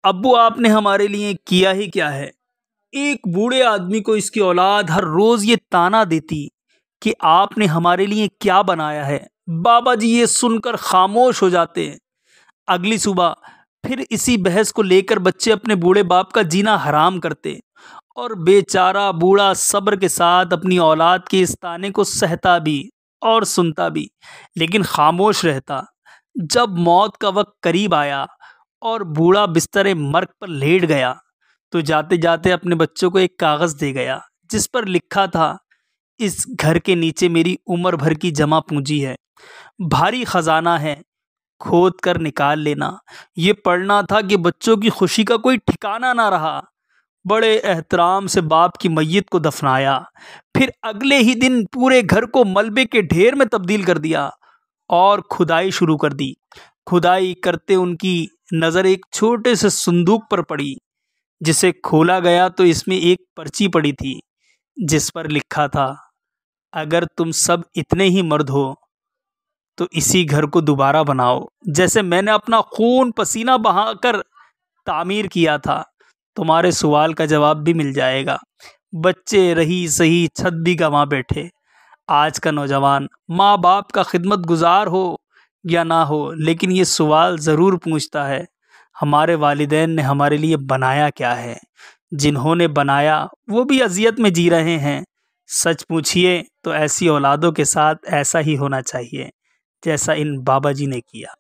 अब्बू आपने हमारे लिए किया ही क्या है। एक बूढ़े आदमी को इसकी औलाद हर रोज ये ताना देती कि आपने हमारे लिए क्या बनाया है। बाबा जी ये सुनकर खामोश हो जाते। अगली सुबह फिर इसी बहस को लेकर बच्चे अपने बूढ़े बाप का जीना हराम करते और बेचारा बूढ़ा सब्र के साथ अपनी औलाद के इस ताने को सहता भी और सुनता भी, लेकिन खामोश रहता। जब मौत का वक्त करीब आया और बूढ़ा बिस्तरे मर्ग पर लेट गया, तो जाते जाते अपने बच्चों को एक कागज दे गया जिस पर लिखा था, इस घर के नीचे मेरी उम्र भर की जमा पूंजी है, भारी खजाना है, खोद कर निकाल लेना। ये पढ़ना था कि बच्चों की खुशी का कोई ठिकाना ना रहा। बड़े एहतराम से बाप की मैयत को दफनाया, फिर अगले ही दिन पूरे घर को मलबे के ढेर में तब्दील कर दिया और खुदाई शुरू कर दी। खुदाई करते उनकी नज़र एक छोटे से संदूक पर पड़ी, जिसे खोला गया तो इसमें एक पर्ची पड़ी थी जिस पर लिखा था, अगर तुम सब इतने ही मर्द हो तो इसी घर को दोबारा बनाओ जैसे मैंने अपना खून पसीना बहाकर तामीर किया था। तुम्हारे सवाल का जवाब भी मिल जाएगा। बच्चे रही सही छत भी गंवा बैठे। आज का नौजवान माँ बाप का खिदमत गुजार हो या ना हो, लेकिन ये सवाल ज़रूर पूछता है, हमारे वालिदैन ने हमारे लिए बनाया क्या है। जिन्होंने बनाया वो भी अजियत में जी रहे हैं। सच पूछिए तो ऐसी औलादों के साथ ऐसा ही होना चाहिए जैसा इन बाबा जी ने किया।